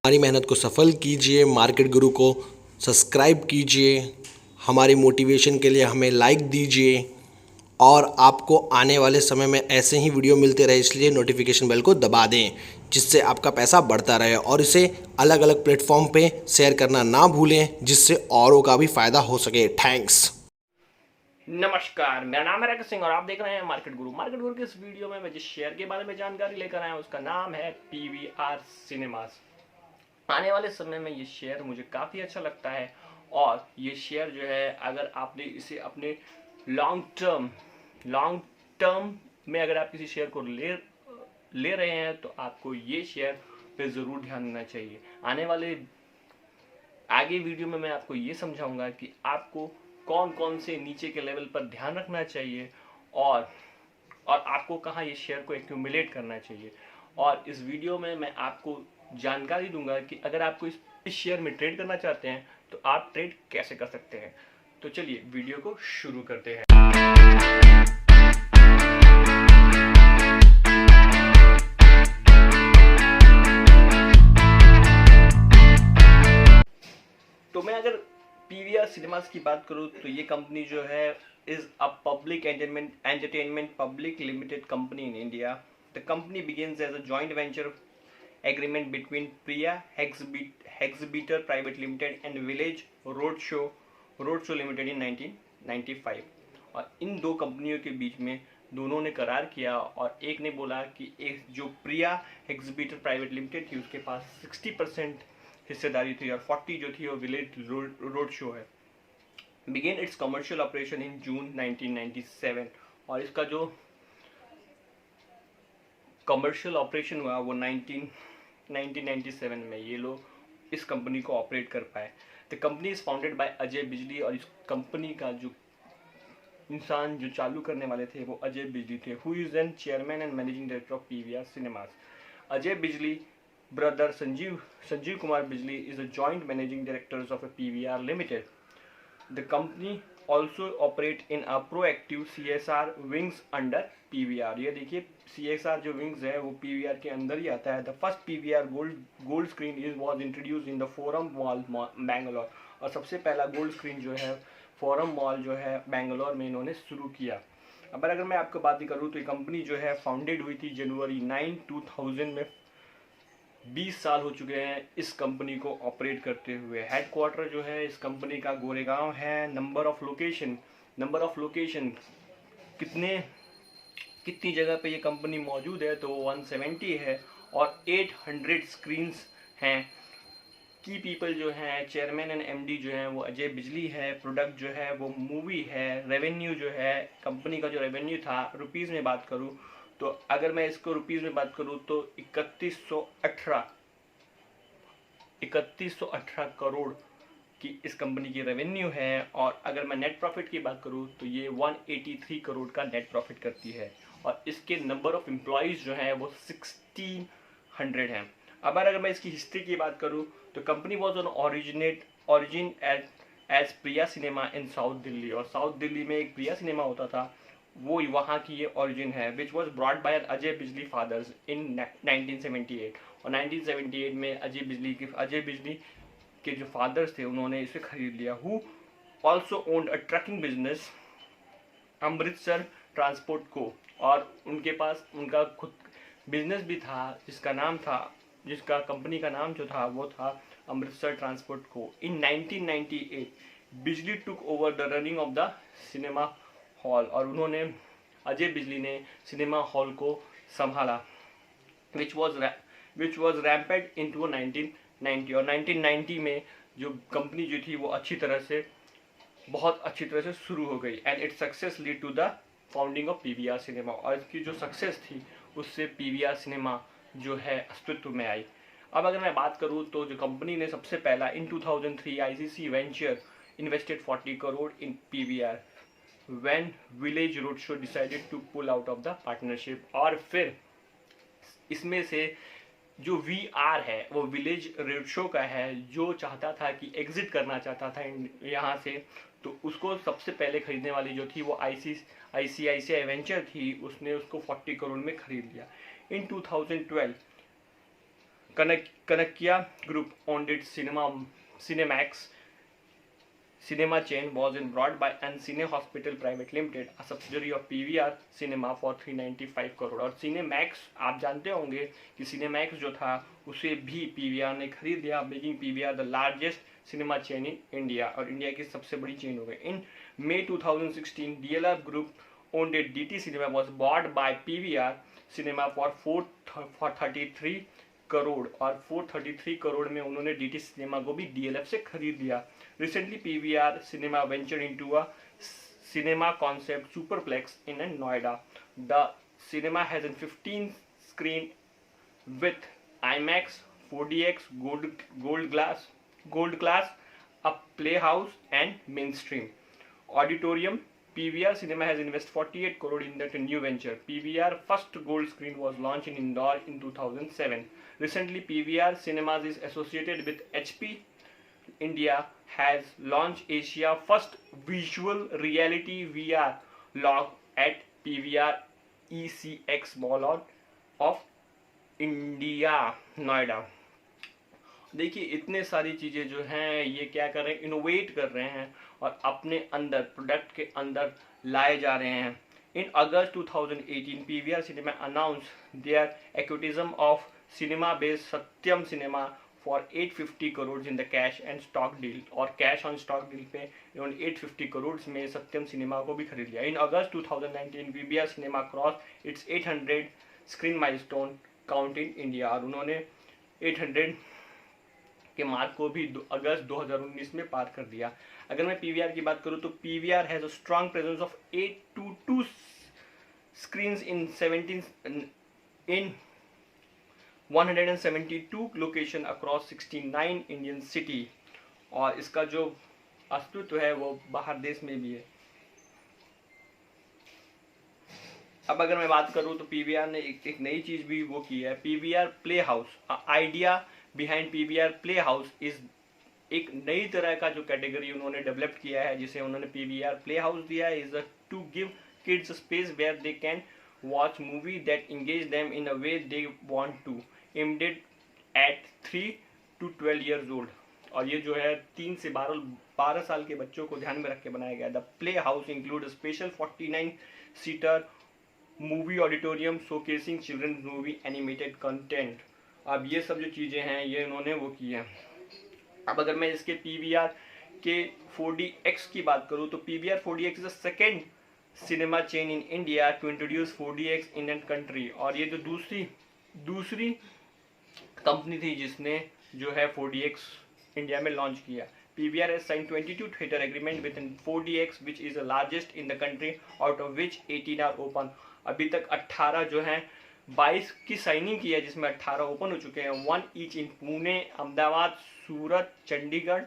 हमारी मेहनत को सफल कीजिए, मार्केट गुरु को सब्सक्राइब कीजिए, हमारी मोटिवेशन के लिए हमें लाइक दीजिए और आपको आने वाले समय में ऐसे ही वीडियो मिलते रहे, इसलिए नोटिफिकेशन बेल को दबा दें जिससे आपका पैसा बढ़ता रहे और इसे अलग अलग प्लेटफॉर्म पे शेयर करना ना भूलें जिससे औरों का भी फ़ायदा हो सके। थैंक्स। नमस्कार, मेरा नाम है राकेश सिंह और आप देख रहे हैं मार्केट गुरु। मार्केट गुरु के इस वीडियो में मैं जिस शेयर के बारे में जानकारी लेकर आया हूं उसका नाम है पीवीआर सिनेमास। आने वाले समय में ये शेयर मुझे काफ़ी अच्छा लगता है और ये शेयर जो है अगर आपने इसे अपने लॉन्ग टर्म में अगर आप किसी शेयर को ले रहे हैं तो आपको ये शेयर पे ज़रूर ध्यान देना चाहिए। आगे वीडियो में मैं आपको ये समझाऊंगा कि आपको कौन कौन से नीचे के लेवल पर ध्यान रखना चाहिए और आपको कहाँ ये शेयर को एक्यूमुलेट करना चाहिए। और इस वीडियो में मैं आपको जानकारी दूंगा कि अगर आपको इस शेयर में ट्रेड करना चाहते हैं तो आप ट्रेड कैसे कर सकते हैं। तो चलिए वीडियो को शुरू करते हैं। तो मैं अगर पीवीआर सिनेमास की बात करूं तो ये कंपनी जो है is a public entertainment public limited company in India. The company begins as a joint venture agreement between Priya Exhibitor Private Limited and Village Roadshow Limited in 1995। और इन दो कंपनियों के बीच में दोनों ने करार किया और एक ने बोला कि एक जो प्रिया एग्जीबिटर प्राइवेट लिमिटेड थी उसके पास 60% हिस्सेदारी थी और 40 जो थी वो विलेज रोड शो है। Began its commercial operation in June 1997 और इसका जो कमर्शियल ऑपरेशन हुआ वो 1997 में ये लोग इस कंपनी को ऑपरेट कर पाए। The company is founded by Ajay बिजली और इस कंपनी का जो इंसान जो चालू करने वाले थे वो अजय बिजली थे, who is an chairman and managing director of PVR cinemas. Ajay बिजली brother Sanjeev Kumar Bijli is a joint managing directors of a PVR Limited. The company also operate in a proactive CSR wings under PVR। ये देखिए CSR जो wings है वो PVR के अंदर ही आता है। The first PVR gold screen was introduced in the Forum Mall Bangalore और सबसे पहला गोल्ड स्क्रीन जो है फोरम मॉल जो है बेंगलोर में इन्होंने शुरू किया। अब अगर मैं आपको बात करूँ तो ये कंपनी जो है फाउंडेड हुई थी जनवरी 9, 2000 में। 20 साल हो चुके हैं इस कंपनी को ऑपरेट करते हुए। हेडक्वार्टर जो है इस कंपनी का गोरेगांव है। नंबर ऑफ लोकेशन कितनी जगह पे ये कंपनी मौजूद है तो 170 है और 800 स्क्रीन्स हैं। की पीपल जो हैं चेयरमैन एंड एमडी जो हैं वो अजय बिजली है। प्रोडक्ट जो है वो मूवी है। रेवेन्यू जो है कंपनी का जो रेवेन्यू था रुपीज़ में बात करूँ तो अगर मैं इसको रुपीज़ में बात करूँ तो 3118 करोड़ की इस कंपनी की रेवेन्यू है। और अगर मैं नेट प्रॉफिट की बात करूँ तो ये 183 करोड़ का नेट प्रॉफिट करती है और इसके नंबर ऑफ एम्प्लॉयज़ जो हैं वो 1600 हैं। अब अगर मैं इसकी हिस्ट्री की बात करूँ तो company was on origin as Priya cinema in south Delhi और साउथ दिल्ली में एक प्रिया सिनेमा होता था, वो वहाँ की ये ओरिजिन है। Which was brought by Ajay बिजली फादर्स इन 1978 और 1978 में अजय बिजली के जो फादर्स थे उन्होंने इसे खरीद लिया। Who also owned a trucking business Amritsar transport को और उनके पास उनका खुद बिजनेस भी था जिसका कंपनी का नाम जो था वो था अमृतसर ट्रांसपोर्ट को। इन 1998 बिजली took over the running of the cinema hall और उन्होंने अजय बिजली ने सिनेमा हॉल को संभाला विच वॉज रैम्पेड इन टू 1990 और 1990 में जो कंपनी जो थी वो बहुत अच्छी तरह से शुरू हो गई। And it success lead to the founding of PVR cinema और इसकी जो सक्सेस थी उससे पीवीआर सिनेमा जो है अस्तित्व में आई। अब अगर मैं बात करूँ तो जो कंपनी ने सबसे पहला इन 2003 ICC venture invested 40 crore in PVR when Village Roadshow decided to pull out of the partnership। और फिर इसमें से जो VR है वो विलेज रोड शो का है जो चाहता था कि एग्जिट करना चाहता था यहाँ से, तो उसको सबसे पहले खरीदने वाली जो थी वो ICICI वेंचर थी, उसने उसको 40 करोड़ में खरीद लिया। इन 2012 Kanakya Group owned its Cinemax cinema chain was bought by Cine Hospital Private Limited, a subsidiary of PVR Cinema for 395 crore. और Cinemax आप जानते होंगे कि Cinemax जो था उसे भी PVR ने खरीद लिया, making PVR the largest cinema chain in India, और इंडिया की सबसे बड़ी चेन हो गई। इन May 2016, DLR Group owned DT Cinema was bought by PVR Cinema for 433 crore, और 433 करोड़ में उन्होंने DT सिनेमा को भी DLF से खरीद लिया। Recently, PVR Cinema ventured into a cinema concept superplex in Noida. The cinema has a 15 screen with IMAX, 4DX, gold class, a playhouse and mainstream auditorium. PVR Cinema has invested 48 crore in that new venture. PVR first gold screen was launched in Indore in 2007. Recently, PVR Cinemas is associated with HP India has launched Asia first visual reality VR log at PVR ECX Mall of India, Noida. देखिए इतने सारी चीज़ें जो हैं ये क्या कर रहे हैं, इनोवेट कर रहे हैं और अपने अंदर प्रोडक्ट के अंदर लाए जा रहे हैं। In August 2018, PVR Cinema announced their acquisition of cinema-based Satyam Cinema for 850 crores in the cash and stock deal, और कैश ऑन स्टॉक डील पे इन्होंने 850 करोड़ में सत्यम सिनेमा को भी खरीद लिया। इन अगस्त 2019, PVR Cinema cross it's 800 screen milestone count in India, और उन्होंने 800 के मार्क को भी अगस्त 2019 में पार कर दिया। अगर मैं PVR की बात करूं तो PVR has a strong presence of 822 screens in 172 location across 69 Indian city, और इसका जो अस्तित्व है वो बाहर देश में भी है। अब अगर मैं बात करूं तो PVR ने एक नई चीज भी वो की है, PVR play house. Idea behind PVR play house is एक नई तरह का जो कैटेगरी उन्होंने डेवलप किया है, जिसे उन्होंने PVR प्ले हाउस दिया है, is to give kids space where they can watch movie that engage them in a way they want to, aimed at 3 to 12 years old। और ये जो है 3 से 12 साल के बच्चों को ध्यान में रख के बनाया गया। The play house include special 49 seater movie auditorium showcasing children movie animated content. अब ये सब जो चीज़ें हैं ये इन्होंने वो की है। अब अगर मैं इसके PVR के 4DX की बात करूँ तो PVR 4DX is the second cinema chain in India to introduce 4DX in an country, और ये जो दूसरी कंपनी थी जिसने जो है 4DX इंडिया में लॉन्च किया। PVR has signed 22 theater agreement with 4DX which is the largest in the country, out of which 18 are open। अभी तक 18 जो हैं 22 की साइनिंग की है, जिसमें 18 ओपन हो चुके हैं। 1 each in Pune, Ahmedabad, Surat, Chandigarh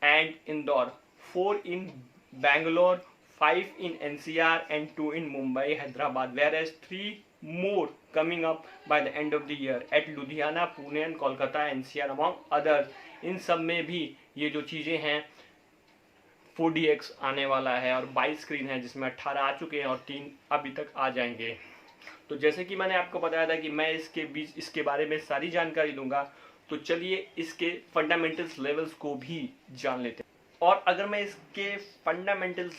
and Indore, 4 in Bangalore, 5 in NCR and 2 in Mumbai, Hyderabad, whereas 3 more coming up by the end of the year at Ludhiana, Pune and Kolkata, NCR among others। इन सब में भी ये जो चीज़ें हैं 4DX आने वाला है, और 22 स्क्रीन है जिसमें 18 आ चुके हैं और 3 अभी तक आ जाएंगे। तो जैसे कि मैंने आपको बताया था कि मैं इसके बारे में सारी जानकारी दूंगा, तो चलिए इसके फंडामेंटल्स लेवल्स को भी जान लेते हैं। और अगर मैं इसके फंडामेंटल्स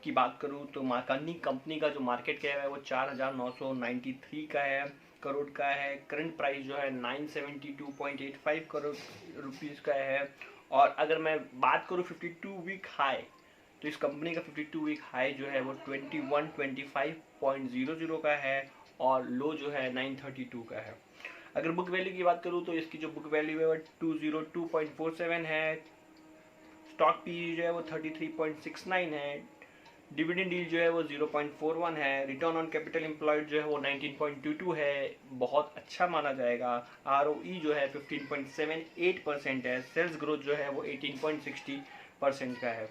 की बात करूं तो मार्कानी कंपनी का जो मार्केट कैप है वो 4,993 का है करोड़ का है। करंट प्राइस जो है 972.85 करोड़ रुपीस का है। और अगर मैं बात करूं 52 वीक हाई, तो इस कंपनी का 52 वीक हाई जो है वो 2125.00 का है, और लो जो है 932 का है। अगर बुक वैल्यू की बात करूं तो इसकी जो बुक वैल्यू है वो 202.47 है। स्टॉक पी जो है वो 33.69 है। डिविडेंड यील्ड जो है वो 0.41 है। रिटर्न ऑन कैपिटल एम्प्लॉयड जो है वो 19.22 है, बहुत अच्छा माना जाएगा। ROE जो है 15.78% है। सेल्स ग्रोथ जो है वो 18.60% का है।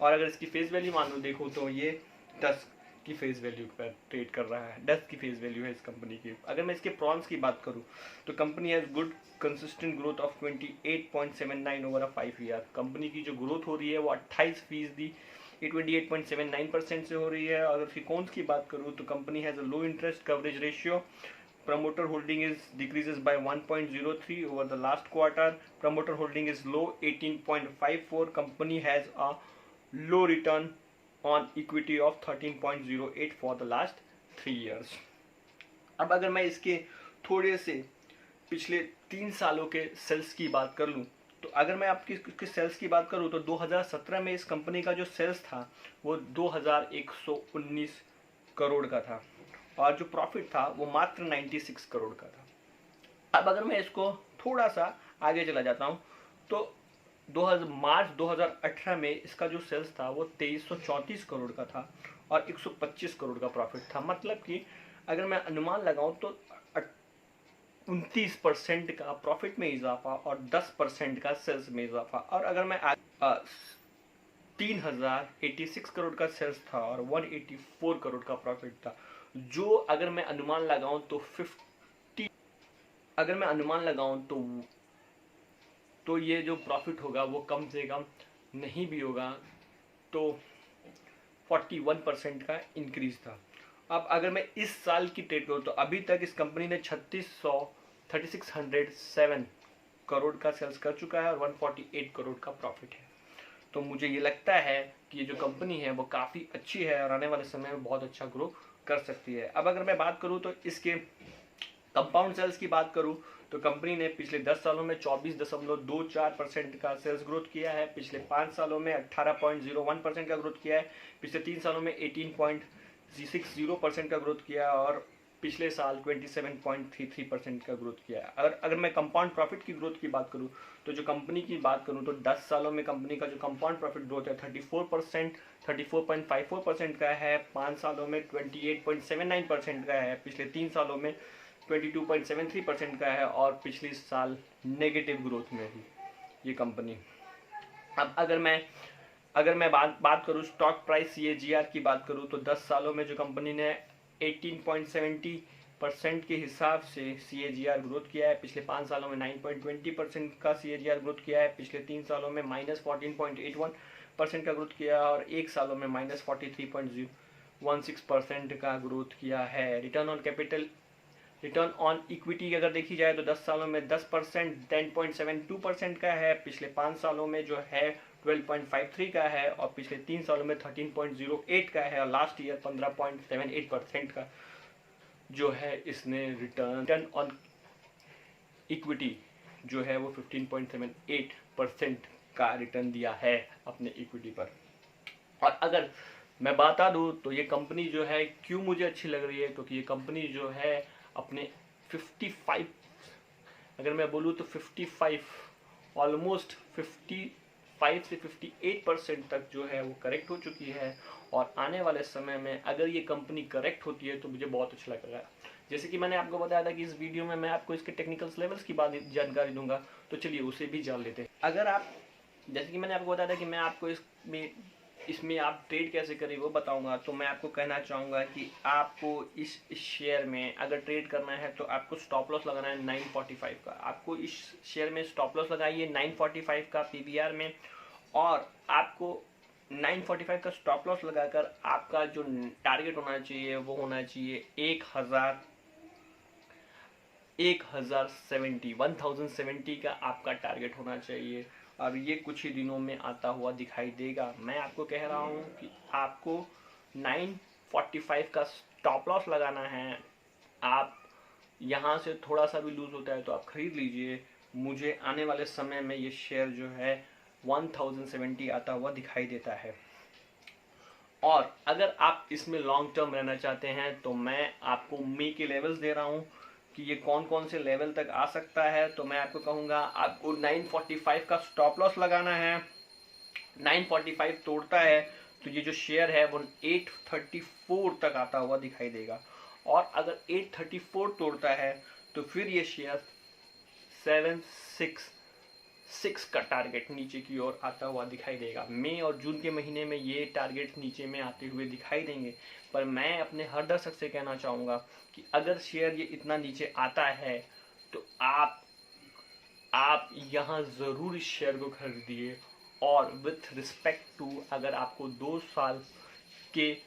और अगर इसकी फेस वैल्यू मान लो देखो तो ये 10 की फेस वैल्यू पर ट्रेड कर रहा है। 10 की फेस वैल्यू है इस कंपनी की। अगर मैं इसके प्रॉन्स की बात करूँ तो company has good consistent growth of 28.79 over a 5 year. Company की जो ग्रोथ हो रही है वो 28% 28.79% से हो रही है। अगर फिकोन्स की बात करूँ तो company has a low interest coverage ratio promoter holding is decreases by 1.03 over the last quarter. Promoter holding is low 18.54. Company has a low return on equity of 13.08 for the last 3 years. अब अगर मैं इसके थोड़े से पिछले 3 सालों के sales की बात कर लूँ, तो अगर मैं आपकी इसके सेल्स की बात करूँ तो 2017 में इस कंपनी का जो सेल्स था वो 2119 करोड़ का था और जो प्रॉफिट था वो मात्र 96 करोड़ का था। अब अगर मैं इसको थोड़ा सा आगे चला जाता हूँ तो मार्च 2018 में इसका जो सेल्स था वो 2334 करोड़ का था और 125 करोड़ का प्रॉफिट था। मतलब कि अगर मैं अनुमान लगाऊं तो 29% का प्रॉफिट में इजाफा और 10% का सेल्स में इजाफा। और अगर मैं 3086 करोड़ का सेल्स था और 184 करोड़ का प्रॉफिट था, जो अगर मैं अनुमान लगाऊं तो 50, अगर मैं अनुमान लगाऊं तो ये जो प्रॉफिट होगा वो कम से कम नहीं भी होगा तो 41% का इंक्रीज था। अब अगर मैं इस साल की ट्रेड करूँ तो अभी तक इस कंपनी ने 3607 करोड़ का सेल्स कर चुका है और 148 करोड़ का प्रॉफिट है। तो मुझे ये लगता है कि ये जो कंपनी है वो काफ़ी अच्छी है और आने वाले समय में बहुत अच्छा ग्रो कर सकती है। अब अगर मैं बात करूँ तो इसके कंपाउंड सेल्स की बात करूँ तो कंपनी ने पिछले 10 सालों में 24.24% का सेल्स ग्रोथ किया है, पिछले 5 सालों में 18.01% का ग्रोथ किया है, पिछले 3 सालों में 18.60% का ग्रोथ किया है और पिछले साल 27.33% का ग्रोथ किया है। अगर मैं कंपाउंड प्रॉफिट की ग्रोथ की बात करूं तो जो कंपनी की बात करूं तो 10 सालों में कंपनी का जो कंपाउंड प्रॉफिट ग्रोथ है 34.54% का है, 5 सालों में 28.79% का है, पिछले 3 सालों में 22.73% का है और पिछले साल नेगेटिव ग्रोथ में ही ये कंपनी। अब अगर मैं बात करूँ स्टॉक प्राइस CAGR की बात करूँ तो 10 सालों में जो कंपनी ने 18.70% के हिसाब से CAGR ग्रोथ किया है, पिछले 5 सालों में 9.20% का CAGR ग्रोथ किया है, पिछले 3 सालों में -14.81% का ग्रोथ किया है और 1 सालों में -43.16% का ग्रोथ किया है। रिटर्न ऑन इक्विटी अगर देखी जाए तो 10 सालों में 10% 10.72% का है, पिछले 5 सालों में जो है 12.53 का है और पिछले 3 सालों में 13.08 का है और लास्ट ईयर 15.78% का जो है इसने रिटर्न ऑन इक्विटी जो है वो 15.78% का रिटर्न दिया है अपने इक्विटी पर। और अगर मैं बता दूं तो ये कंपनी जो है क्यों मुझे अच्छी लग रही है, क्योंकि ये कंपनी जो है अपने 55, अगर मैं बोलूँ तो 55 ऑलमोस्ट 55 से 58% तक जो है वो करेक्ट हो चुकी है और आने वाले समय में अगर ये कंपनी करेक्ट होती है तो मुझे बहुत अच्छा लगेगा। जैसे कि मैंने आपको बताया था कि इस वीडियो में मैं आपको इसके टेक्निकल लेवल्स की बात जानकारी दूंगा, तो चलिए उसे भी जान लेते हैं। अगर आप, जैसे कि मैंने आपको बताया था कि मैं आपको इसमें आप ट्रेड कैसे करें वो बताऊंगा, तो मैं आपको कहना चाहूँगा कि आपको इस शेयर में अगर ट्रेड करना है तो आपको स्टॉप लॉस लगाना है 945 का। आपको इस शेयर में स्टॉप लॉस लगाइए 945 का PBR में और आपको 945 का स्टॉप लॉस लगाकर आपका जो टारगेट होना चाहिए वो होना चाहिए 1070 का आपका टारगेट होना चाहिए। अब ये कुछ ही दिनों में आता हुआ दिखाई देगा। मैं आपको कह रहा हूँ कि आपको 945 का स्टॉप लॉस लगाना है। आप यहाँ से थोड़ा सा भी लूज होता है तो आप खरीद लीजिए। मुझे आने वाले समय में ये शेयर जो है 1070 आता हुआ दिखाई देता है। और अगर आप इसमें लॉन्ग टर्म रहना चाहते हैं तो मैं आपको मे के लेवल्स दे रहा हूँ कि ये कौन कौन से लेवल तक आ सकता है। तो मैं आपको कहूँगा आपको 945 का स्टॉप लॉस लगाना है। 945 तोड़ता है तो ये जो शेयर है वो 834 तक आता हुआ दिखाई देगा और अगर 834 तोड़ता है तो फिर ये शेयर 766 का टारगेट नीचे की ओर आता हुआ दिखाई देगा। मई और जून के महीने में ये टारगेट नीचे में आते हुए दिखाई देंगे, पर मैं अपने हर दर्शक से कहना चाहूँगा कि अगर शेयर ये इतना नीचे आता है तो आप यहाँ ज़रूर इस शेयर को खरीदिए और विथ रिस्पेक्ट टू, अगर आपको 2 साल के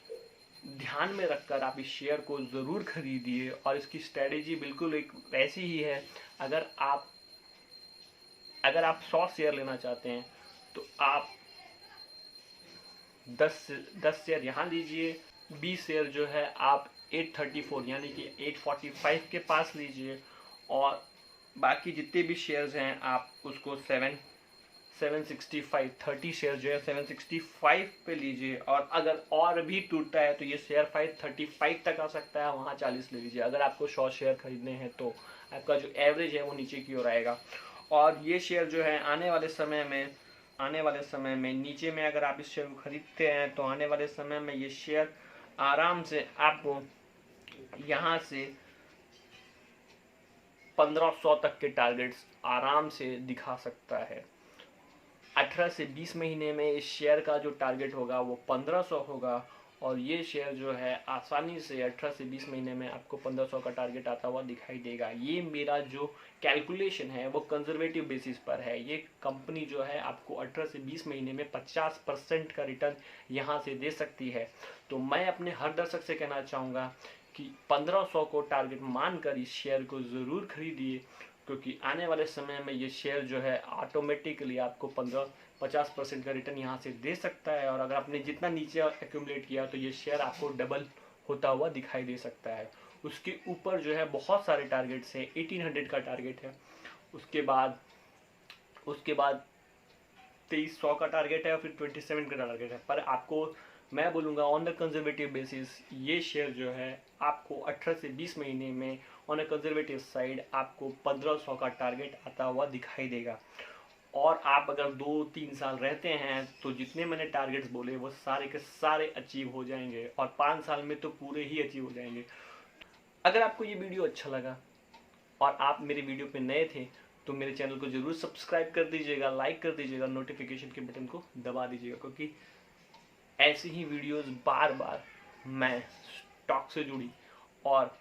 ध्यान में रखकर आप इस शेयर को ज़रूर खरीदिए। और इसकी स्ट्रेटेजी बिल्कुल एक वैसी ही है। अगर आप 100 शेयर लेना चाहते हैं तो आप 10 शेयर यहाँ लीजिए, 20 शेयर जो है आप 834 यानी कि 845 के पास लीजिए, और बाकी जितने भी शेयर्स हैं आप उसको 765 30 शेयर जो है 765 पे लीजिए। और अगर और भी टूटता है तो ये शेयर 535 तक आ सकता है, वहाँ 40 ले लीजिए। अगर आपको 100 शेयर खरीदने हैं तो आपका जो एवरेज है वो नीचे की ओर आएगा। और ये शेयर जो है आने वाले समय में नीचे में अगर आप इस शेयर को खरीदते हैं तो आने वाले समय में ये शेयर आराम से आपको यहाँ से 1500 तक के टारगेट्स आराम से दिखा सकता है। 18 से 20 महीने में इस शेयर का जो टारगेट होगा वो 1500 होगा, और ये शेयर जो है आसानी से 18 से 20 महीने में आपको 1500 का टारगेट आता हुआ दिखाई देगा। ये मेरा जो कैलकुलेशन है वो कंजर्वेटिव बेसिस पर है। ये कंपनी जो है आपको 18 से 20 महीने में 50% का रिटर्न यहाँ से दे सकती है। तो मैं अपने हर दर्शक से कहना चाहूँगा कि 1500 को टारगेट मानकर इस शेयर को ज़रूर खरीदिए, क्योंकि आने वाले समय में ये शेयर जो है ऑटोमेटिकली आपको 50% का रिटर्न यहाँ से दे सकता है। और अगर आपने जितना नीचे एक्यूमुलेट किया तो ये शेयर आपको डबल होता हुआ दिखाई दे सकता है। उसके ऊपर जो है बहुत सारे टारगेट्स हैं। 1800 का टारगेट है, उसके बाद 2300 का टारगेट है, और फिर 27 का टारगेट है। पर आपको मैं बोलूँगा ऑन द कंजर्वेटिव बेसिस ये शेयर जो है आपको 18 से 20 महीने में ऑन अ कंजर्वेटिव साइड आपको 1500 का टारगेट आता हुआ दिखाई देगा। और आप अगर 2-3 साल रहते हैं तो जितने मैंने टारगेट्स बोले वो सारे के सारे अचीव हो जाएंगे, और 5 साल में तो पूरे ही अचीव हो जाएंगे। अगर आपको ये वीडियो अच्छा लगा और आप मेरे वीडियो पे नए थे तो मेरे चैनल को ज़रूर सब्सक्राइब कर दीजिएगा, लाइक कर दीजिएगा, नोटिफिकेशन के बटन को दबा दीजिएगा, क्योंकि ऐसी ही वीडियोस बार बार मैं स्टॉक से जुड़ी और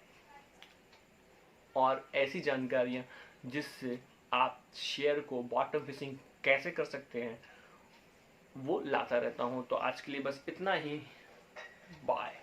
ऐसी जानकारियाँ जिससे आप शेयर को बॉटम फिशिंग कैसे कर सकते हैं वो लाता रहता हूँ। तो आज के लिए बस इतना ही। बाय।